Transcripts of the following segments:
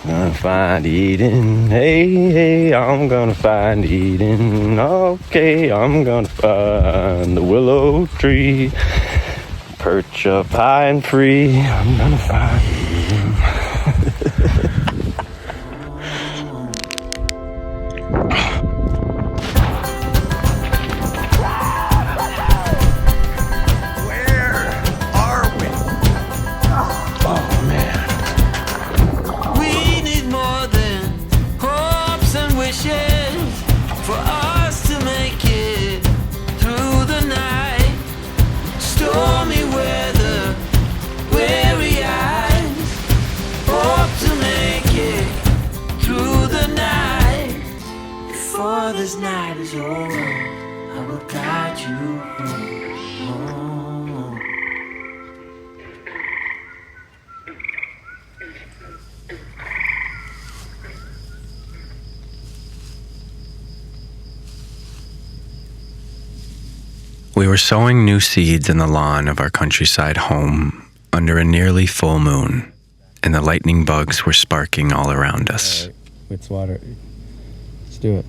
gonna find Eden. Hey, hey, I'm gonna find Eden. Okay, I'm gonna find the willow tree. Perch up high and free. I'm gonna find Eden. This night is over, I will guide you home. We were sowing new seeds in the lawn of our countryside home under a nearly full moon, and the lightning bugs were sparking all around us. All right, it's water. Let's do it.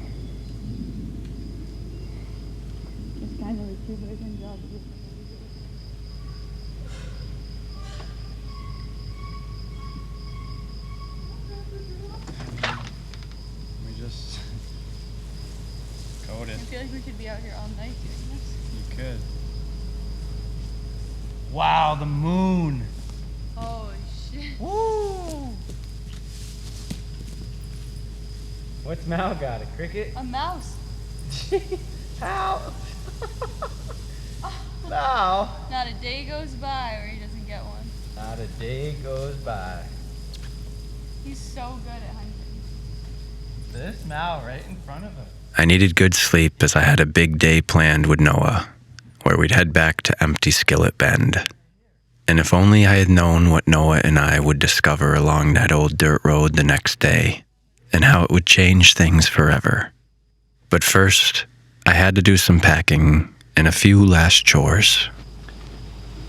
I feel like we could be out here all night doing this. You could. Wow, the moon. Holy shit. Woo! What's Mal got? A cricket? A mouse. How? No. Not a day goes by where he doesn't get one. Not a day goes by. He's so good at hunting. This Mal right in front of us. I needed good sleep as I had a big day planned with Noah, where we'd head back to Empty Skillet Bend. And if only I had known what Noah and I would discover along that old dirt road the next day, and how it would change things forever. But first, I had to do some packing and a few last chores.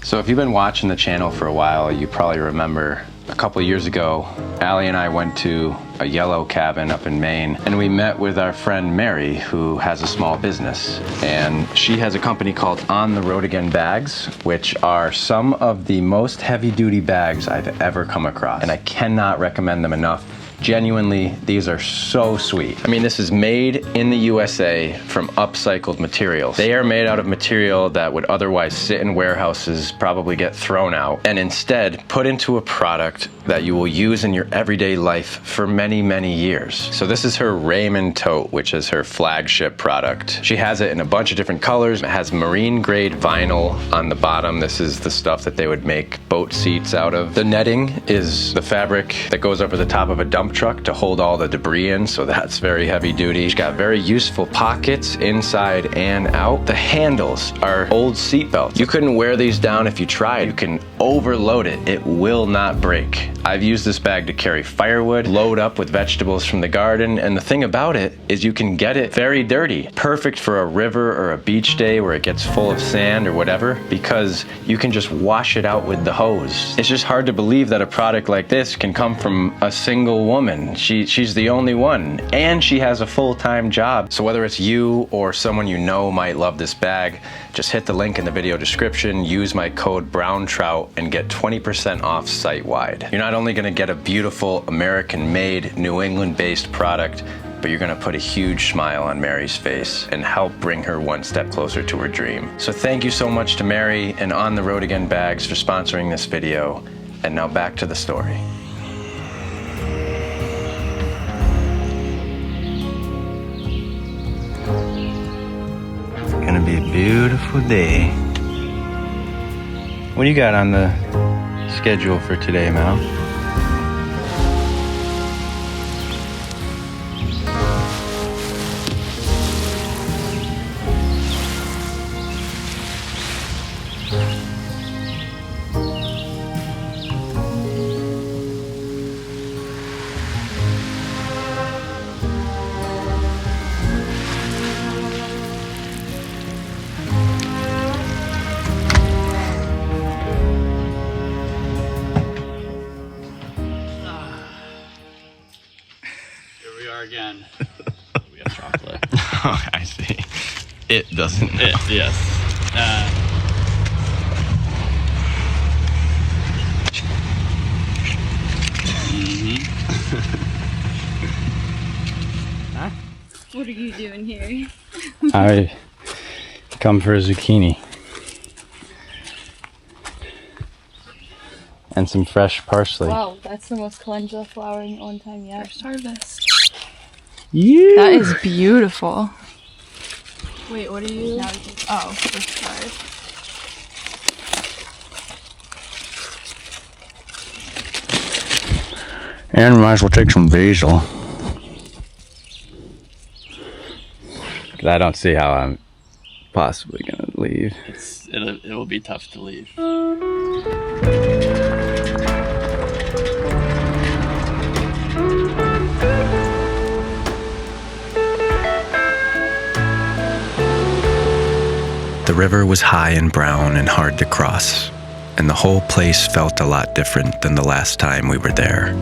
So if you've been watching the channel for a while, you probably remember a couple years ago, Allie and I went to a yellow cabin up in Maine, and we met with our friend Mary, who has a small business. And she has a company called On the Road Again Bags, which are some of the most heavy-duty bags I've ever come across. And I cannot recommend them enough. Genuinely, these are so sweet. I mean, this is made in the USA from upcycled materials. They are made out of material that would otherwise sit in warehouses, probably get thrown out, and instead put into a product that you will use in your everyday life for many, many years. So this is her Raymond tote, which is her flagship product. She has it in a bunch of different colors. It has marine grade vinyl on the bottom. This is the stuff that they would make boat seats out of. The netting is the fabric that goes over the top of a dump truck to hold all the debris in, so that's very heavy duty. She's got very useful pockets inside and out. The handles are old seat belts. You couldn't wear these down if you tried. You can overload it. It will not break. I've used this bag to carry firewood, load up with vegetables from the garden, and the thing about it is you can get it very dirty. Perfect for a river or a beach day where it gets full of sand or whatever, because you can just wash it out with the hose. It's just hard to believe that a product like this can come from a single woman. She's the only one, and she has a full-time job. So whether it's you or someone you know might love this bag, just hit the link in the video description, use my code BROWNTROUT, and get 20% off site-wide. You're not only gonna get a beautiful American-made, New England-based product, but you're gonna put a huge smile on Mary's face and help bring her one step closer to her dream. So thank you so much to Mary and On the Road Again Bags for sponsoring this video. And now back to the story. It's gonna be a beautiful day. What do you got on the schedule for today, Mal? are again. We have chocolate. Oh, I see. It doesn't know. Yes. What are you doing here? I come for a zucchini. And some fresh parsley. Wow, that's the most calendula flowering at one time yet. First harvest. Yeah. That is beautiful. Wait, what are you? Oh, first harvest. And we might as well take some basil. Because I don't see how I'm possibly going to leave. It will be tough to leave. The river was high and brown and hard to cross, and the whole place felt a lot different than the last time we were there.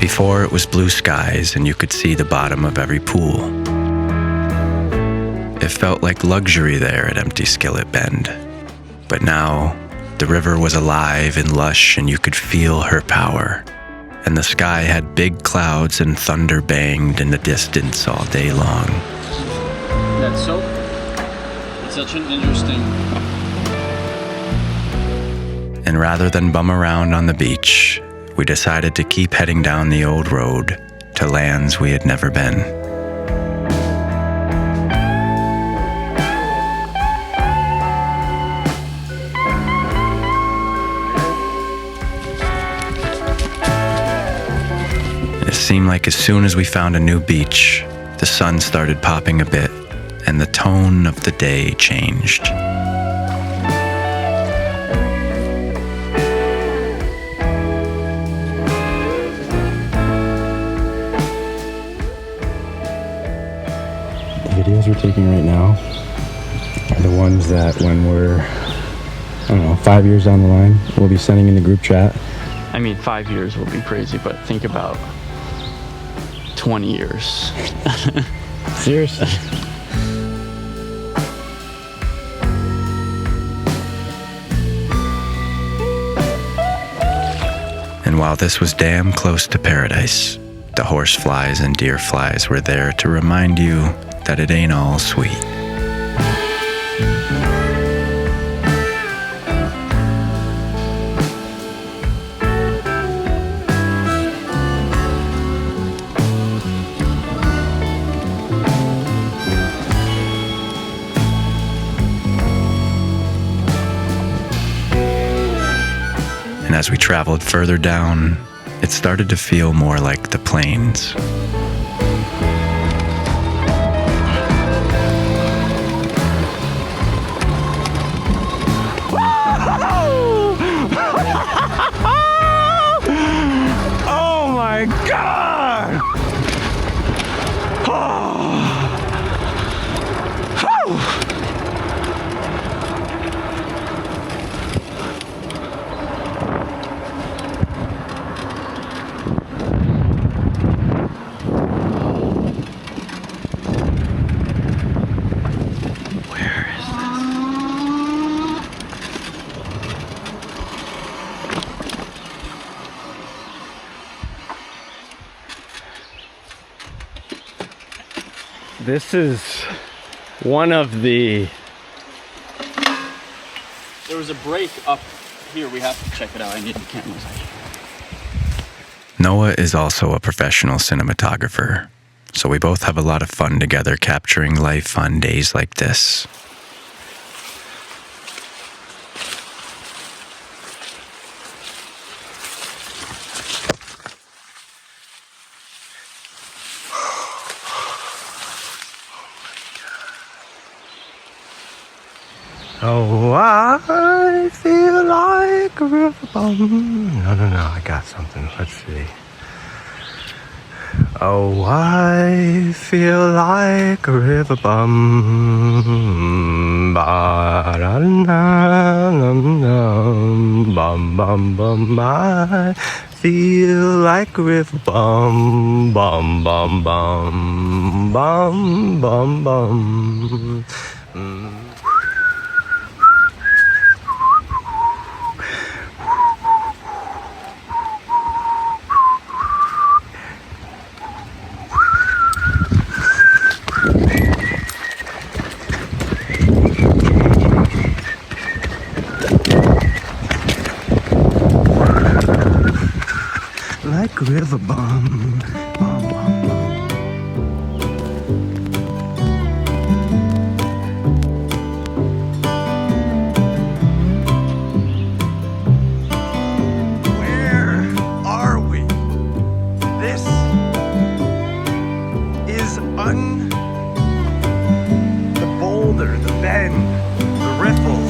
Before, it was blue skies and you could see the bottom of every pool. It felt like luxury there at Empty Skillet Bend. But now, the river was alive and lush and you could feel her power. And the sky had big clouds and thunder banged in the distance all day long. That's it's such an interesting... And rather than bum around on the beach, we decided to keep heading down the old road to lands we had never been. It seemed like as soon as we found a new beach, the sun started popping a bit, and the tone of the day changed. The videos we're taking right now are the ones that when we're, I don't know, 5 years down the line, we'll be sending in the group chat. I mean, 5 years will be crazy, but think about 20 years. Seriously. And while this was damn close to paradise, the horseflies and deerflies were there to remind you that it ain't all sweet. And as we traveled further down, it started to feel more like the plains. Oh my God! This is one of the... There was a break up here. We have to check it out. I need the cameras. Noah is also a professional cinematographer, so we both have a lot of fun together capturing life on days like this. Oh, I feel like a river. No, I got something. Let's see. Oh, I feel like a river bum. Bum bum bum. I feel like a river bum. Bum bum bum. Bum bum bum. Like a river bum. Bum bum bum. Where are we? This is the boulder, the bend, the riffle.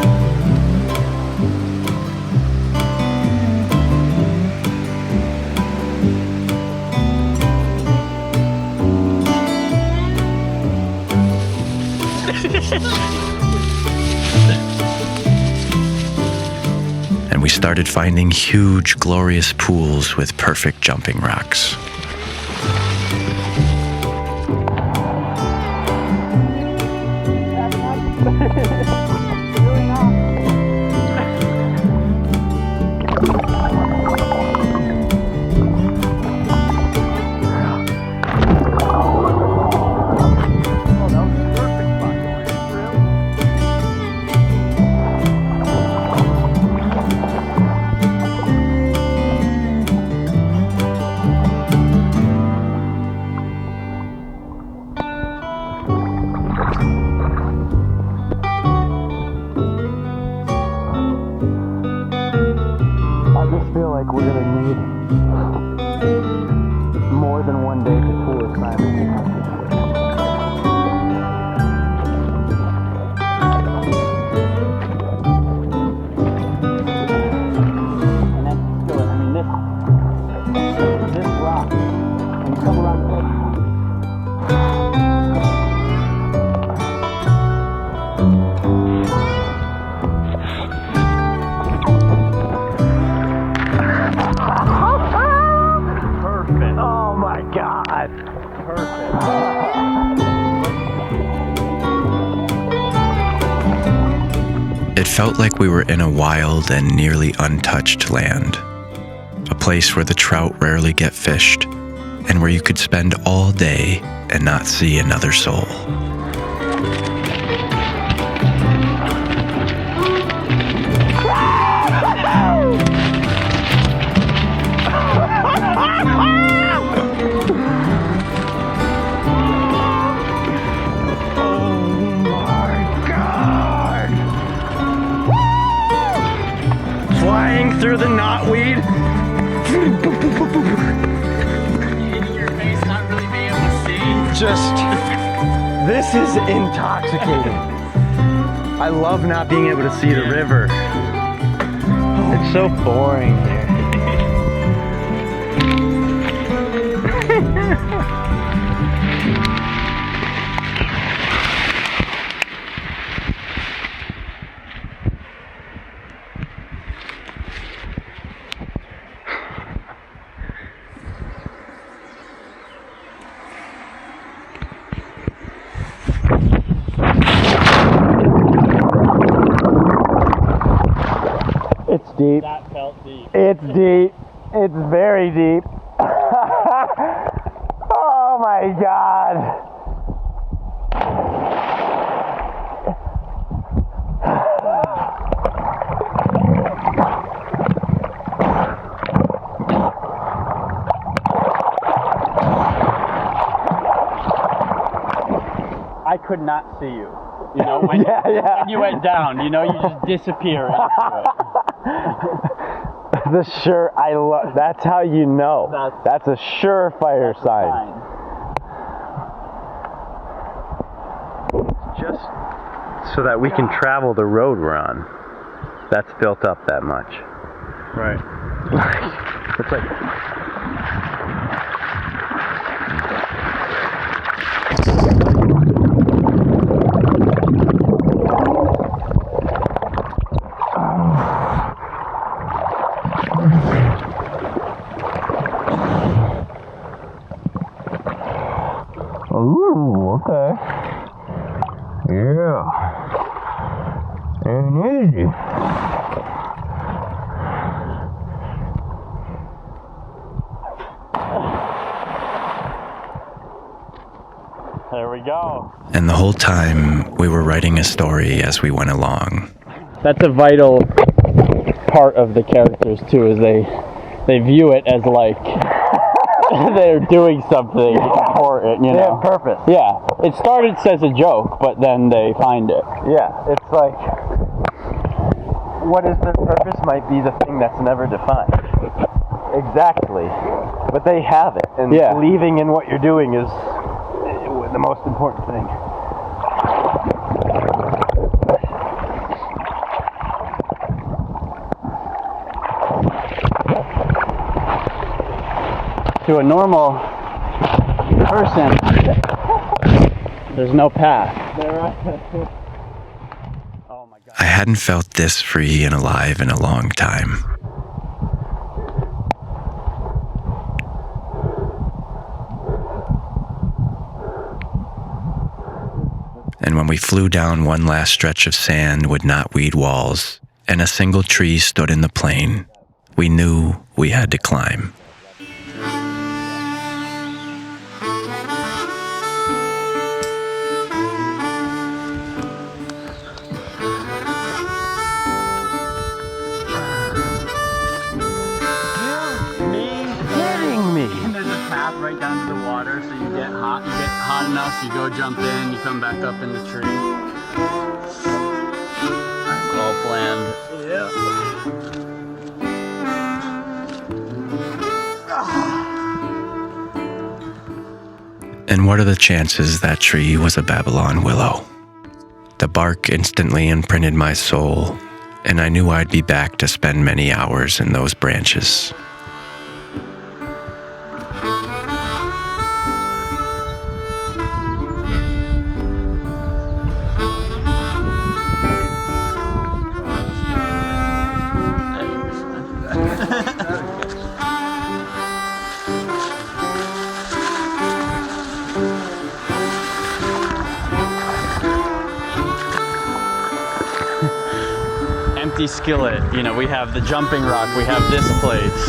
And we started finding huge, glorious pools with perfect jumping rocks. I just feel like we're gonna need more than one day to tour Simon. And that's still, I mean, this rock, when you come around the edge. It felt like we were in a wild and nearly untouched land, a place where the trout rarely get fished, and where you could spend all day and not see another soul. Through the knotweed. Your face not really being able to see. Just, this is intoxicating. I love not being able to see the river. It's so boring here. It's deep. That felt deep. It's deep. It's very deep. Oh my God. I could not see you. You know, when, when you went down, you know, you just disappear into it. The sure, I love, that's how you know. That's a surefire sign. Just so that we can travel the road we're on. That's built up that much. Right. It's like Okay. Yeah. And easy. There we go. And the whole time, we were writing a story as we went along. That's a vital part of the characters too, is they view it as like they're doing something important, you know. They have purpose. Yeah. It started as a joke, but then they find it. Yeah, it's like, what is their purpose might be the thing that's never defined. Exactly. But they have it, and believing in what you're doing is the most important thing. To a normal person, there's no path. Oh my God. I hadn't felt this free and alive in a long time. And when we flew down one last stretch of sand with knotweed walls, and a single tree stood in the plain, we knew we had to climb. Right down to the water, so you get hot enough, you go jump in, you come back up in the tree. It's all planned. Yeah. And what are the chances that tree was a Babylon Willow? The bark instantly imprinted my soul, and I knew I'd be back to spend many hours in those branches. Empty skillet, you know, we have the jumping rock, we have this place.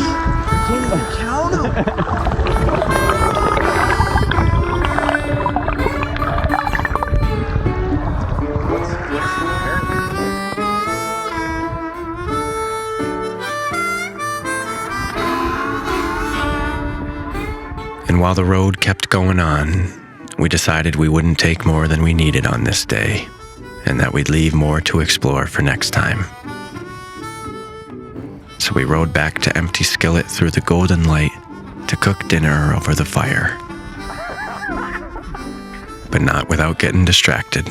Can't even count them. And while the road kept going on, we decided we wouldn't take more than we needed on this day, and that we'd leave more to explore for next time. So we rode back to Empty Skillet through the golden light to cook dinner over the fire. But not without getting distracted.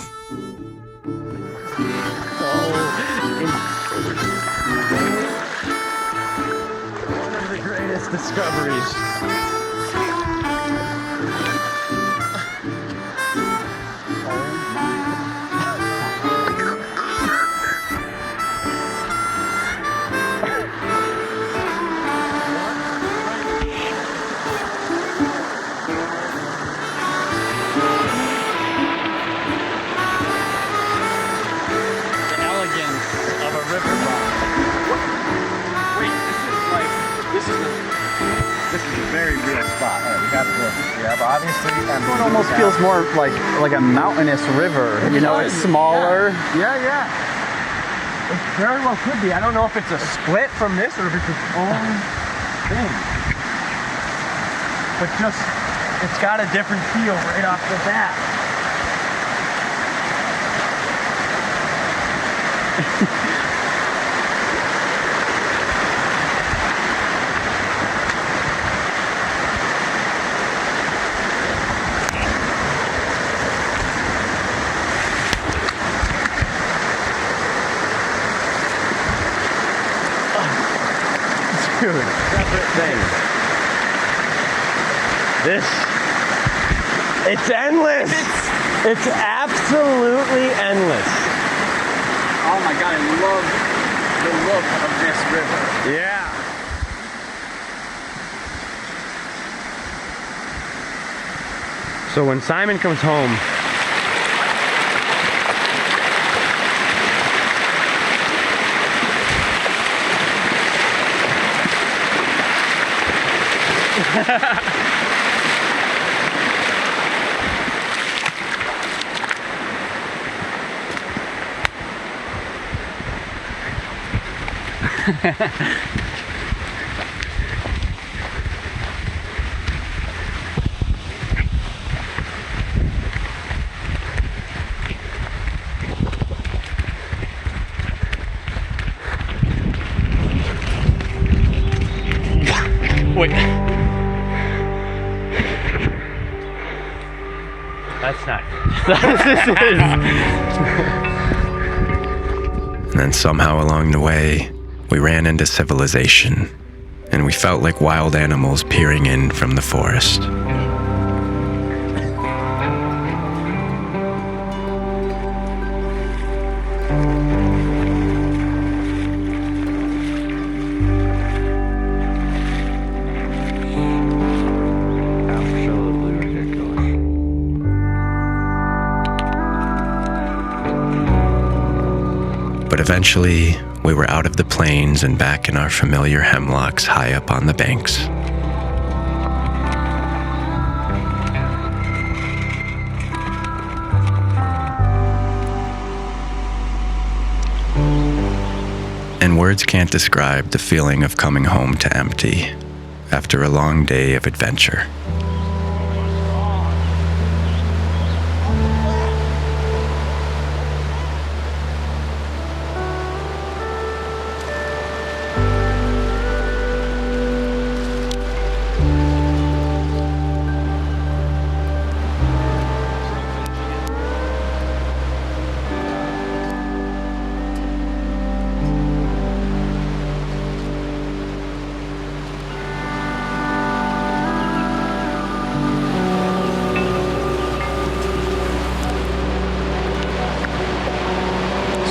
One of the greatest discoveries. This is a very real spot. But obviously, It almost feels more like a mountainous river. You know, it's smaller. Yeah. It very well could be. I don't know if it's a split from this or if it's its own thing. But just, it's got a different feel right off the bat. Dude, separate things. It's endless. It's absolutely endless. Oh my God, I love the look of this river. Yeah. So when Simon comes home Wait. That's not. And then somehow along the way, we ran into civilization, and we felt like wild animals peering in from the forest. But eventually, we were out of the plains and back in our familiar hemlocks high up on the banks. And words can't describe the feeling of coming home to empty after a long day of adventure.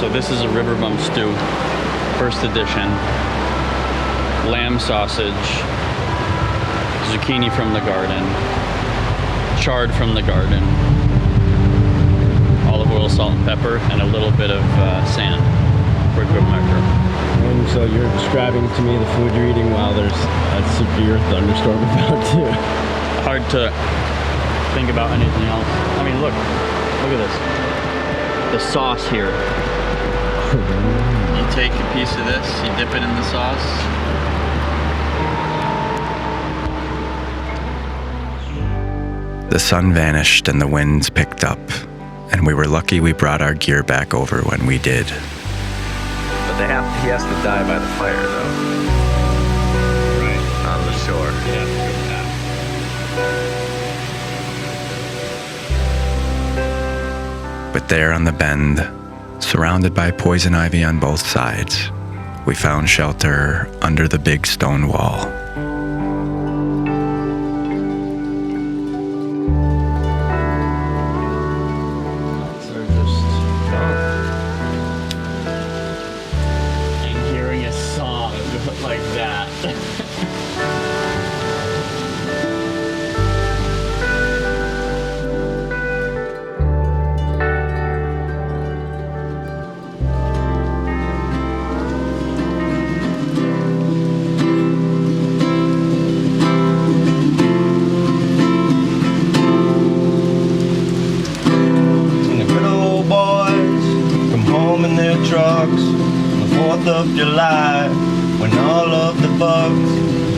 So this is a river bum stew, first edition. Lamb sausage, zucchini from the garden, chard from the garden, olive oil, salt and pepper, and a little bit of sand for good measure. And so you're describing to me the food you're eating while there's a severe thunderstorm about to. Hard to think about anything else. I mean, look at this. The sauce here. You take a piece of this, you dip it in the sauce. The sun vanished and the winds picked up, and we were lucky we brought our gear back over when we did. But he has to die by the fire, though. Right. On the shore. Yeah. But there on the bend, surrounded by poison ivy on both sides, we found shelter under the big stone wall. So just and hearing a song like that. Trucks on the 4th of July, when all of the bugs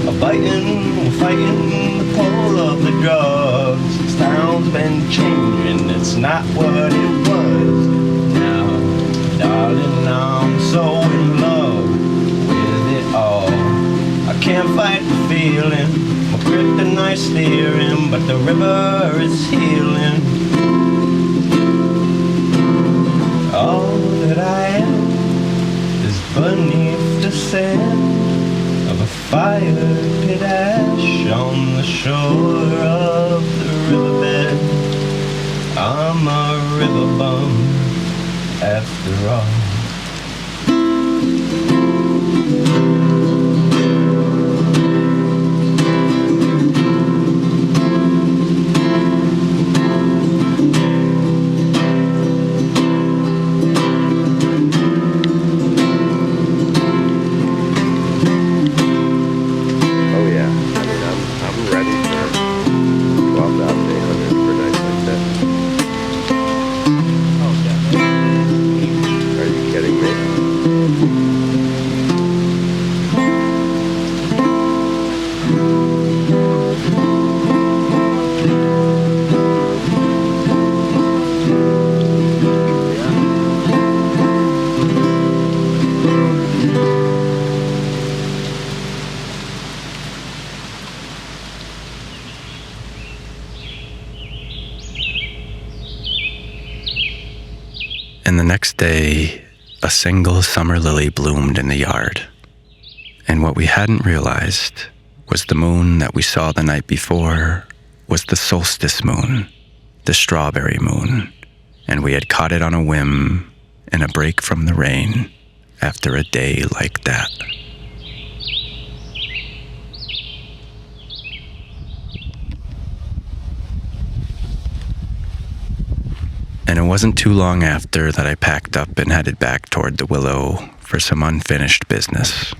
are biting, we're fighting the pull of the drugs. This town's been changing, it's not what it was. Now, darling, I'm so in love with it all. I can't fight the feeling, my kryptonite steering, but the river is healing. All that I am is beneath the sand of a fire pit ash on the shore of the riverbed. I'm a river bum after all. Oh yeah. I mean, I'm ready. the next day, a single summer lily bloomed in the yard. And what we hadn't realized was the moon that we saw the night before was the solstice moon, the strawberry moon, and we had caught it on a whim in a break from the rain after a day like that. And it wasn't too long after that I packed up and headed back toward the Willow for some unfinished business.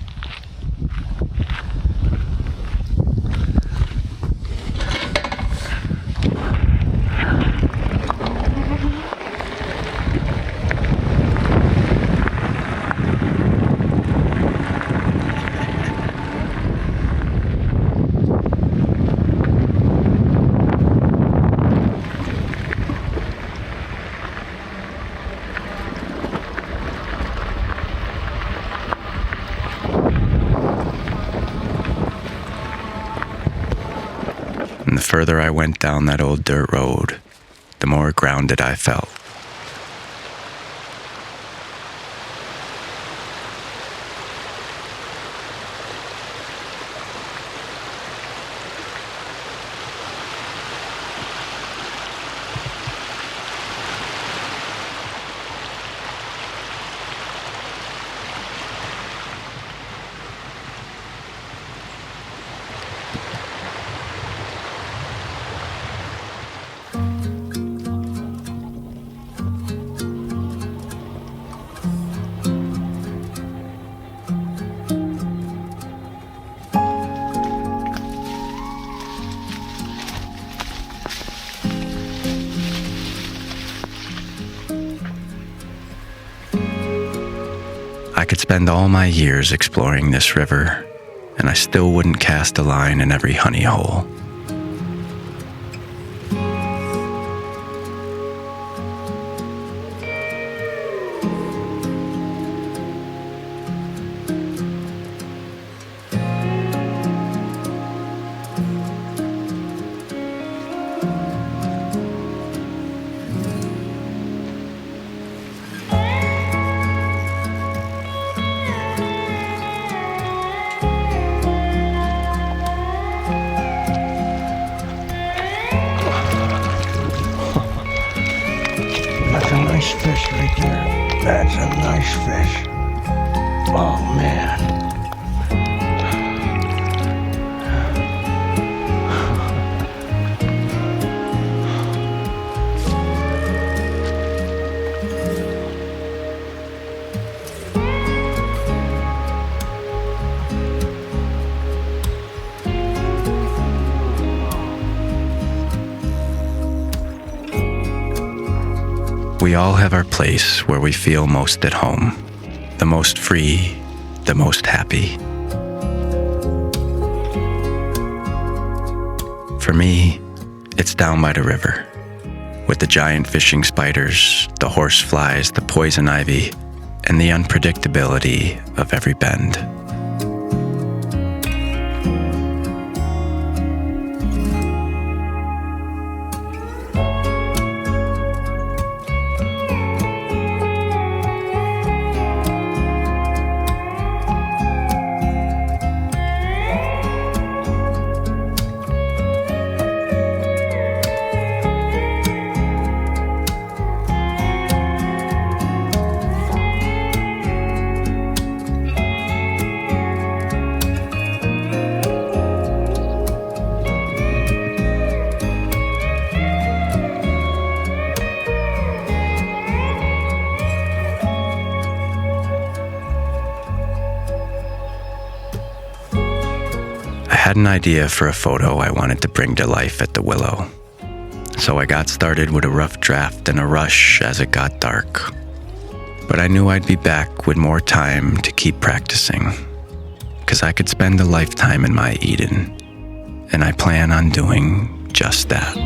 And the further I went down that old dirt road, the more grounded I felt. I could spend all my years exploring this river, and I still wouldn't cast a line in every honey hole. That's a nice fish right there. That's a nice fish. Oh, man. We all have our place where we feel most at home, the most free, the most happy. For me, it's down by the river, with the giant fishing spiders, the horse flies, the poison ivy, and the unpredictability of every bend. I had an idea for a photo I wanted to bring to life at the Willow, so I got started with a rough draft and a rush as it got dark. But I knew I'd be back with more time to keep practicing, because I could spend a lifetime in my Eden, and I plan on doing just that.